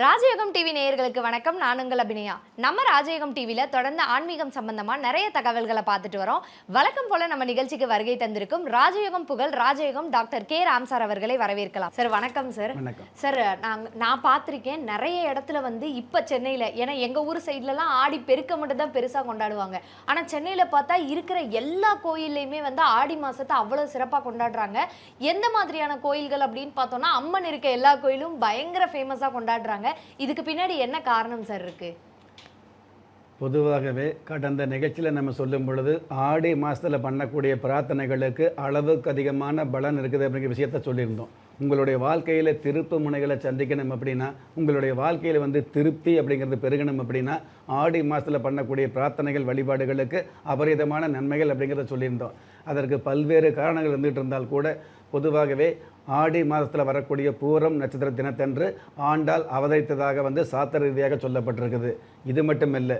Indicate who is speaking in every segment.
Speaker 1: ராஜயோகம் டிவி நேயர்களுக்கு வணக்கம். நான் உங்கள் அபிநயா. நம்ம ராஜயோகம் டிவியில் தொடர்ந்து ஆன்மீகம் சம்பந்தமாக நிறைய தகவல்களை பார்த்துட்டு வரோம். வழக்கம் போல நம்ம நிகழ்ச்சிக்கு வருகை தந்திருக்கும் ராஜயோகம் புகழ் ராஜயோகம் டாக்டர் கே ராம் சார் அவர்களை வரவேற்கலாம். சார் வணக்கம் சார். சார் நான் பார்த்துருக்கேன் நிறைய இடத்துல இப்போ சென்னையில், ஏன்னா எங்கள் ஊர் சைட்லலாம் ஆடி பெருக்க மட்டும் தான் பெருசாக கொண்டாடுவாங்க. ஆனால் சென்னையில் பார்த்தா இருக்கிற எல்லா கோயில்லையுமே ஆடி மாதத்தை அவ்வளோ சிறப்பாக கொண்டாடுறாங்க. எந்த மாதிரியான கோயில்கள் அப்படின்னு பார்த்தோம்னா அம்மன் இருக்க எல்லா கோயிலும் பயங்கர ஃபேமஸாக கொண்டாடுறாங்க. இதுக்கு பின்னாடி என்ன காரணம் சார் இருக்கு?
Speaker 2: பொதுவாகவே கடந்த நிகழ்ச்சியில் நம்ம சொல்லும் பொழுது ஆடி மாதத்தில் பண்ணக்கூடிய பிரார்த்தனைகளுக்கு அளவுக்கு அதிகமான பலன் இருக்குது அப்படிங்கிற விஷயத்த சொல்லியிருந்தோம். உங்களுடைய வாழ்க்கையில் திருப்பு முனைகளை சந்திக்கணும் அப்படின்னா, உங்களுடைய வாழ்க்கையில் திருப்தி அப்படிங்கிறது பெருகணும் அப்படின்னா ஆடி மாதத்தில் பண்ணக்கூடிய பிரார்த்தனைகள் வழிபாடுகளுக்கு அபரிதமான நன்மைகள் அப்படிங்கிறத சொல்லியிருந்தோம். அதற்கு பல்வேறு காரணங்கள் இருந்துகிட்டு இருந்தால் கூட பொதுவாகவே ஆடி மாதத்தில் வரக்கூடிய பூரம் நட்சத்திர தினத்தன்று ஆண்டாள் அவதரித்ததாக சாஸ்திர ரீதியாக சொல்லப்பட்டிருக்குது. இது மட்டும் இல்லை,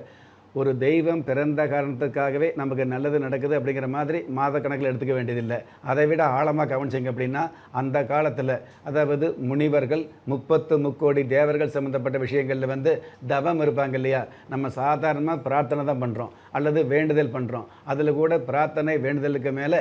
Speaker 2: ஒரு தெய்வம் பிறந்த காரணத்துக்காகவே நமக்கு நல்லது நடக்குது அப்படிங்கிற மாதிரி மாத கணக்கில் எடுத்துக்க வேண்டியதில்லை. அதை விட ஆழமாக கவனிச்சிங்க அப்படின்னா, அந்த காலத்தில் அதாவது முனிவர்கள் 30 தேவர்கள் சம்மந்தப்பட்ட விஷயங்களில் தவம் இருப்பாங்க இல்லையா. நம்ம சாதாரணமாக பிரார்த்தனை தான் பண்ணுறோம் அல்லது வேண்டுதல் பண்ணுறோம். அதில் கூட பிரார்த்தனை வேண்டுதலுக்கு மேலே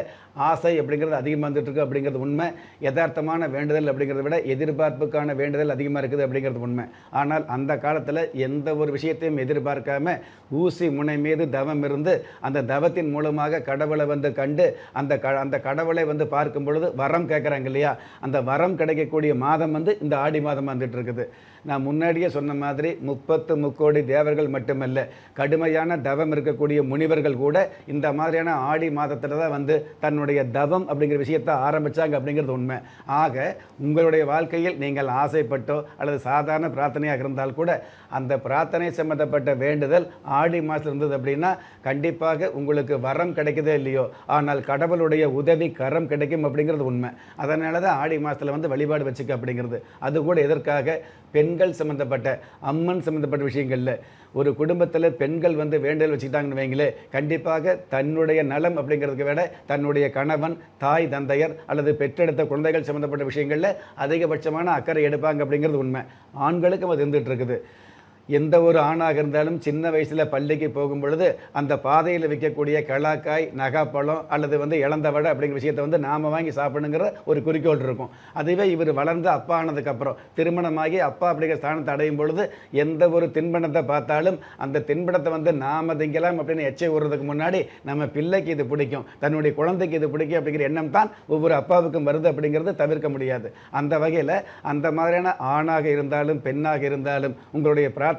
Speaker 2: ஆசை அப்படிங்கிறது அதிகமாக வந்துட்டுருக்கு அப்படிங்கிறது உண்மை. யதார்த்தமான வேண்டுதல் அப்படிங்கிறத விட எதிர்பார்ப்புக்கான வேண்டுதல் அதிகமாக இருக்குது அப்படிங்கிறது உண்மை. ஆனால் அந்த காலத்தில் எந்த ஒரு விஷயத்தையும் எதிர்பார்க்காம ஊசி முனை மீது தவம் இருந்து அந்த தவத்தின் மூலமாக கடவுளை கண்டு அந்த கடவுளை பார்க்கும் பொழுது வரம் கேட்குறாங்க இல்லையா. அந்த வரம் கிடைக்கக்கூடிய மாதம் இந்த ஆடி மாதம் வந்துட்டு இருக்குது. நான் முன்னாடியே சொன்ன மாதிரி 30 தேவர்கள் மட்டுமல்ல, கடுமையான தவம் இருக்கக்கூடிய முனிவர்கள் கூட இந்த மாதிரியான ஆடி மாதத்தில் தான் தன்னுடைய தவம் அப்படிங்கிற விஷயத்தை ஆரம்பித்தாங்க அப்படிங்கிறது உண்மை. ஆக உங்களுடைய வாழ்க்கையில் நீங்கள் ஆசைப்பட்டோ அல்லது சாதாரண பிரார்த்தனையாக இருந்தால் கூட அந்த பிரார்த்தனை சம்பந்தப்பட்ட வேண்டுதல் ஆடி மாதம் இருந்தது அப்படின்னா கண்டிப்பாக உங்களுக்கு வரம் கிடைக்குதோ இல்லையோ, ஆனால் கடவுளுடைய உதவி கரம் கிடைக்கும் அப்படிங்கிறது உண்மை. அதனால தான் ஆடி மாதத்தில் வழிபாடு வச்சுக்க அப்படிங்கிறது. அது கூட எதற்காக? பெண்கள் சம்மந்தப்பட்ட அம்மன் சம்மந்தப்பட்ட விஷயங்களில் ஒரு குடும்பத்தில் பெண்கள் வேண்டுதல் வச்சுக்கிட்டாங்கன்னு வைங்களே, கண்டிப்பாக தன்னுடைய நலம் அப்படிங்கிறதுக்கு விட தன்னுடைய கணவன், தாய், தந்தையர் அல்லது பெற்றெடுத்த குழந்தைகள் சம்மந்தப்பட்ட விஷயங்களில் அதிகபட்சமான அக்கறை எடுப்பாங்க அப்படிங்கிறது உண்மை. ஆண்களுக்கும் அது இருந்துகிட்டு இருக்குது. எந்த ஒரு ஆணாக இருந்தாலும் சின்ன வயசில் பள்ளிக்கு போகும் பொழுது அந்த பாதையில் விற்கக்கூடிய கலாக்காய், நகாப்பழம் அல்லது இழந்த வடை அப்படிங்கிற விஷயத்தை நாம் வாங்கி சாப்பிடணுங்கிற ஒரு குறிக்கோள் இருக்கும். அதுவே இவர் வளர்ந்து அப்பா ஆனதுக்கப்புறம் திருமணமாகி அப்பா அப்படிங்கிற ஸ்தானத்தை அடையும் பொழுது எந்த ஒரு தின்பண்டத்தை பார்த்தாலும் அந்த தின்பண்டத்தை நாம் திங்கலாம் அப்படின்னு எச்சை விடுறதுக்கு முன்னாடி நம்ம பிள்ளைக்கு இது பிடிக்கும், தன்னுடைய குழந்தைக்கு இது பிடிக்கும் அப்படிங்கிற எண்ணம் தான் ஒவ்வொரு அப்பாவுக்கும் வருது அப்படிங்கிறது தவிர்க்க முடியாது. அந்த வகையில் அந்த மாதிரியான ஆணாக இருந்தாலும் பெண்ணாக இருந்தாலும் உங்களுடைய பிரார்த்தனைகளுக்கு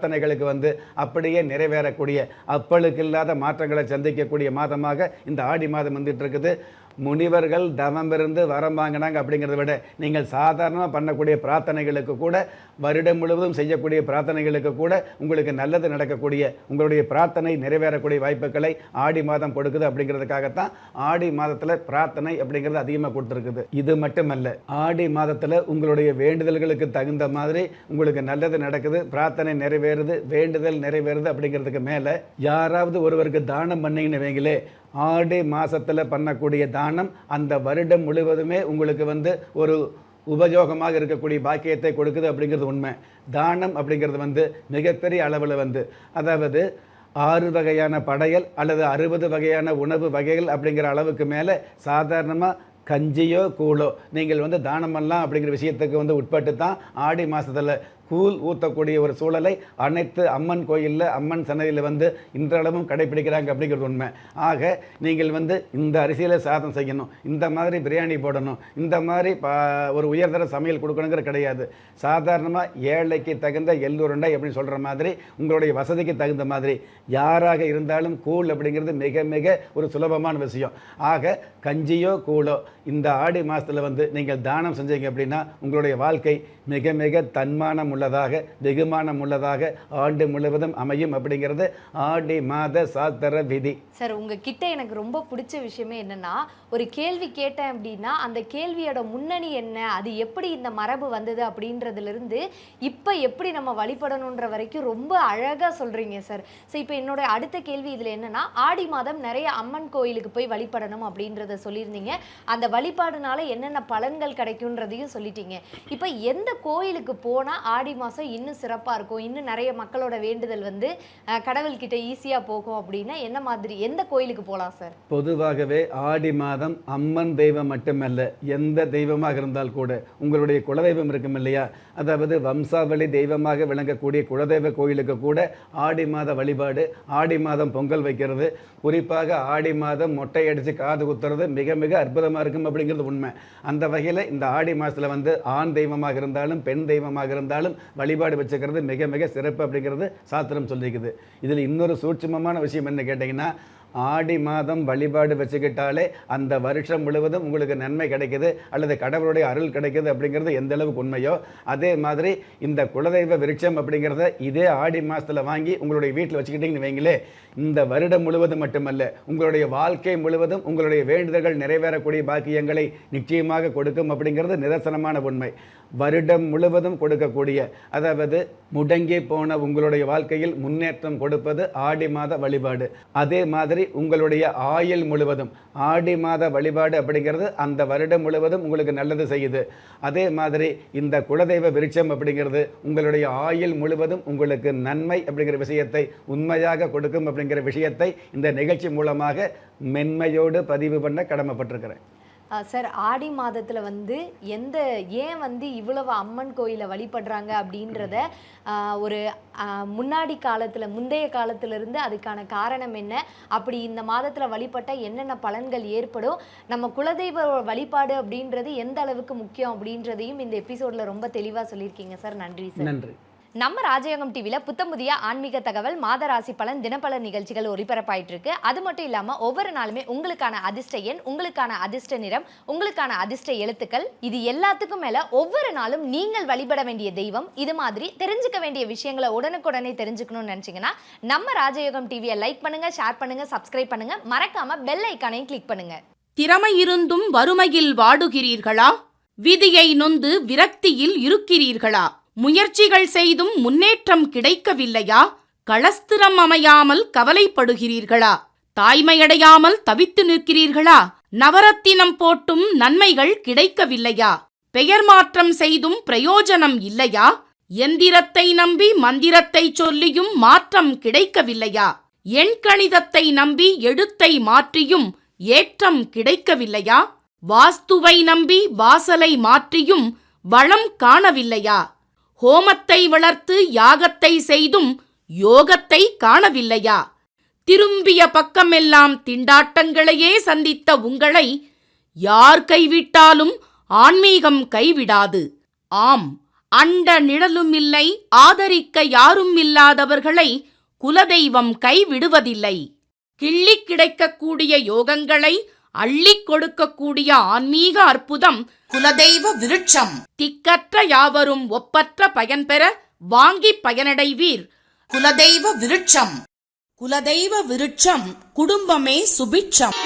Speaker 2: அப்படியே நிறைவேறக்கூடிய அப்பளுக்கு இல்லாத மாற்றங்களை சந்திக்கக்கூடிய மாதமாக இந்த ஆடி மாதம் வந்துட்டு இருக்குது. முனிவர்கள் தவம் இருந்து வரம் வாங்கினாங்க அப்படிங்கிறத விட நீங்கள் சாதாரணமாக பண்ணக்கூடிய பிரார்த்தனைகளுக்கு கூட, வருடம் முழுவதும் செய்யக்கூடிய பிரார்த்தனைகளுக்கு கூட உங்களுக்கு நல்லது நடக்கக்கூடிய, உங்களுடைய பிரார்த்தனை நிறைவேறக்கூடிய வாய்ப்புகளை ஆடி மாதம் கொடுக்குது. அப்படிங்கிறதுக்காகத்தான் ஆடி மாதத்தில் பிரார்த்தனை அப்படிங்கிறது அதிகமாக கொடுத்துருக்குது. இது மட்டுமல்ல, ஆடி மாதத்தில் உங்களுடைய வேண்டுதல்களுக்கு தகுந்த மாதிரி உங்களுக்கு நல்லது நடக்குது, பிரார்த்தனை நிறைவேறுது, வேண்டுதல் நிறைவேறுது. அப்படிங்கிறதுக்கு மேலே யாராவது ஒருவருக்கு தானம் பண்ணீங்கன்னு வைங்களே, ஆடி மாதத்தில் பண்ணக்கூடிய தானம் அந்த வருடம் முழுவதுமே உங்களுக்கு ஒரு உபயோகமாக இருக்கக்கூடிய பாக்கியத்தை கொடுக்குது அப்படிங்கிறது உண்மை. தானம் அப்படிங்கிறது மிகப்பெரிய அளவில் அதாவது 6 வகையான படையல் அல்லது 60 வகையான உணவு வகைகள் அப்படிங்கிற அளவுக்கு மேலே சாதாரணமாக கஞ்சியோ கூழோ நீங்கள் தானம் பண்ணலாம் அப்படிங்கிற விஷயத்துக்கு உட்பட்டு தான் ஆடி மாதத்தில் கூழ் ஊற்றக்கூடிய ஒரு சூழலை அனைத்து அம்மன் கோயிலில், அம்மன் சன்னதியில் இன்றளவும் கடைபிடிக்கிறாங்க அப்படிங்கிறது உண்மை. ஆக நீங்கள் இந்த அரிசியில் சாதம் செய்யணும், இந்த மாதிரி பிரியாணி போடணும், இந்த மாதிரி ஒரு உயர்தர சமையல் கொடுக்கணுங்கிற கிடையாது. சாதாரணமாக ஏழைக்கு தகுந்த எள்ளுருண்டை அப்படின்னு சொல்கிற மாதிரி உங்களுடைய வசதிக்கு தகுந்த மாதிரி யாராக இருந்தாலும் கூழ் அப்படிங்கிறது மிக மிக ஒரு சுலபமான விஷயம். ஆக கஞ்சியோ கூழோ இந்த ஆடி மாதத்தில் நீங்கள் தானம் செஞ்சீங்க அப்படின்னா உங்களுடைய வாழ்க்கை மிக மிக தன்மானம் உள்ளதாக, வெகுமானம் உள்ளதாக ஆண்டு முழுவதும் அமையும் அப்படிங்கிறது ஆடி மாத சாஸ்திர விதி.
Speaker 1: சார், உங்ககிட்ட எனக்கு ரொம்ப பிடிச்ச விஷயமே என்னன்னா, ஒரு கேள்வி கேட்டேன் அப்படின்னா அந்த கேள்வியோட முன்னணி என்ன, அது எப்படி இந்த மரபு வந்தது அப்படின்றதுலேருந்து இப்போ எப்படி நம்ம வழிபடணுன்ற வரைக்கும் ரொம்ப அழகாக சொல்கிறீங்க சார். ஸோ இப்போ என்னோட அடுத்த கேள்வி இதில் என்னன்னா, ஆடி மாதம் நிறைய அம்மன் கோயிலுக்கு போய் வழிபடணும் அப்படின்றத சொல்லியிருந்தீங்க. அந்த வழிபாடுனால என்னென்ன பலன்கள் கிடைக்குன்றதையும் சொல்லிட்டீங்க. இப்போ எந்த கோயிலுக்கு போனால் ஆடி மாதம் இன்னும் சிறப்பாக இருக்கும், இன்னும் நிறைய மக்களோட வேண்டுதல் வந்து கடவுள்கிட்ட ஈஸியாக போகும் அப்படின்னா என்ன மாதிரி, எந்த கோயிலுக்கு போகலாம் சார்?
Speaker 2: பொதுவாகவே ஆடி மாதம் அம்மன் தெய்வம் மட்டுமல்ல, எந்த தெய்வமாக இருந்தால் கூட உங்களுடைய குலதெய்வம் இருக்கும் இல்லையா, அதாவது வம்சாவளி தெய்வமாக விளங்கக்கூடிய குலதெய்வ கோயிலுக்கு கூட ஆடி மாத வழிபாடு, ஆடி மாதம் பொங்கல் வைக்கிறது, குறிப்பாக ஆடி மாதம் மொட்டை அடித்து காது குத்துறது மிக மிக அற்புதமாக இருக்கும் அப்படிங்கிறது உண்மை. அந்த வகையில் இந்த ஆடி மாதத்தில் வந்து ஆண் தெய்வமாக இருந்தாலும் பெண் தெய்வமாக இருந்தாலும் வழிபாடு வச்சுக்கிறது மிக மிக சிறப்பு அப்படிங்கிறது சாஸ்திரம் சொல்லியிருக்குது. இதில் இன்னொரு சூட்சுமமான விஷயம் என்ன கேட்டிங்கன்னா, ஆடி மாதம் வழிபாடு வச்சுக்கிட்டாலே அந்த வருஷம் முழுவதும் உங்களுக்கு நன்மை கிடைக்குது அல்லது கடவுளுடைய அருள் கிடைக்குது அப்படிங்கிறது எந்த அளவுக்கு உண்மையோ, அதே மாதிரி இந்த குலதெய்வ விருட்சம் அப்படிங்கிறத இதே ஆடி மாதத்தில் வாங்கி உங்களுடைய வீட்டில் வச்சுக்கிட்டிங்கன்னு வைங்களே, இந்த வருடம் முழுவதும் மட்டுமல்ல உங்களுடைய வாழ்க்கை முழுவதும் உங்களுடைய வேண்டுதல்கள் நிறைவேறக்கூடிய பாக்கியங்களை நிச்சயமாக கொடுக்கும் அப்படிங்கிறது நிதர்சனமான உண்மை. வருடம் முழுவதும் கொடுக்கக்கூடிய, அதாவது முடங்கி போன உங்களுடைய வாழ்க்கையில் முன்னேற்றம் கொடுப்பது ஆடி மாத வழிபாடு. அதே மாதிரி உங்களுடைய ஆயுள் முழுவதும் ஆடி மாத வழிபாடு அப்படிங்கிறது அந்த வருடம் முழுவதும் உங்களுக்கு நல்லது செய்யுது. அதே மாதிரி இந்த குலதெய்வ விருட்சம் அப்படிங்கிறது உங்களுடைய ஆயுள் முழுவதும் உங்களுக்கு நன்மை அப்படிங்கிற விஷயத்தை உண்மையாக கொடுக்கும் அப்படிங்கிற விஷயத்தை இந்த நிகழ்ச்சி மூலமாக மென்மையோடு பதிவு பண்ண கடமைப்பட்டிருக்கிறேன்.
Speaker 1: சார், ஆடி மாதத்தில் வந்து ஏன் வந்து இவ்வளவு அம்மன் கோயிலை வழிபடுறாங்க அப்படின்றத ஒரு முன்னாடி காலத்தில், முந்தைய காலத்திலிருந்து அதுக்கான காரணம் என்ன, அப்படி இந்த மாதத்தில் வழிபட்டால் என்னென்ன பலன்கள் ஏற்படும், நம்ம குலதெய்வ வழிபாடு அப்படின்றது எந்த அளவுக்கு முக்கியம் அப்படின்றதையும் இந்த எபிசோடில் ரொம்ப தெளிவாக சொல்லியிருக்கீங்க சார். நன்றி சார்.
Speaker 2: நன்றி.
Speaker 1: நம்ம ராஜயோகம் டிவியில் புத்தம் புதிய ஆன்மீக தகவல், மாத ராசி பலன், தினப்பலன் நிகழ்ச்சிகள் ஒளிபரப்பாயிட்டு இருக்கு. அது மட்டும் இல்லாமல் ஒவ்வொரு நாளுமே உங்களுக்கான அதிர்ஷ்ட எண், உங்களுக்கான அதிர்ஷ்ட நிறம், உங்களுக்கான அதிர்ஷ்ட எழுத்துக்கள், இது எல்லாத்துக்கும் மேலே ஒவ்வொரு நாளும் நீங்கள் வழிபட வேண்டிய தெய்வம், இது மாதிரி தெரிஞ்சுக்க வேண்டிய விஷயங்களை உடனுக்குடனே தெரிஞ்சுக்கணும்னு நினச்சிங்கன்னா நம்ம ராஜயோகம் டிவியை லைக் பண்ணுங்க, ஷேர் பண்ணுங்க, சப்ஸ்கிரைப் பண்ணுங்க, மறக்காம பெல் ஐக்கானையும் கிளிக் பண்ணுங்க.
Speaker 3: திறமை இருந்தும் வறுமையில் வாடுகிறீர்களா? விதியை நொந்து விரக்தியில் இருக்கிறீர்களா? முயற்சிகள் செய்தும் முன்னேற்றம் கிடைக்கவில்லையா? களஸ்திரம் அமையாமல் கவலைப்படுகிறீர்களா? தாய்மையடையாமல் தவித்து நிற்கிறீர்களா? நவரத்தினம் போட்டும் நன்மைகள் கிடைக்கவில்லையா? பெயர் மாற்றம் செய்தும் பிரயோஜனம் இல்லையா? எந்திரத்தை நம்பி மந்திரத்தை சொல்லியும் மாற்றம் கிடைக்கவில்லையா? எண்கணிதத்தை நம்பி எழுத்தை மாற்றியும் ஏற்றம் கிடைக்கவில்லையா? வாஸ்துவை நம்பி வாசலை மாற்றியும் வளம் காணவில்லையா? ஹோமத்தை வளர்த்து யாகத்தை செய்தும் யோகத்தை காணவில்லையா? திரும்பிய பக்கமெல்லாம் திண்டாட்டங்களையே சந்தித்த உங்களை யார் கைவிட்டாலும் ஆன்மீகம் கைவிடாது. ஆம், அண்ட நிழலும் இல்லை, ஆதரிக்க யாரும் இல்லாதவர்களை குலதெய்வம் கைவிடுவதில்லை. கிள்ளி கிடைக்கக்கூடிய யோகங்களை அள்ளிக் கொடுக்கக்கூடிய ஆன்மீக அற்புதம் குலதெய்வ விருட்சம். திக்கற்ற யாவரும் ஒப்பற்ற பயன்பெற வாங்கி பயனடைவீர். குலதெய்வ விருட்சம். குலதெய்வ விருட்சம், குடும்பமே சுபிட்சம்.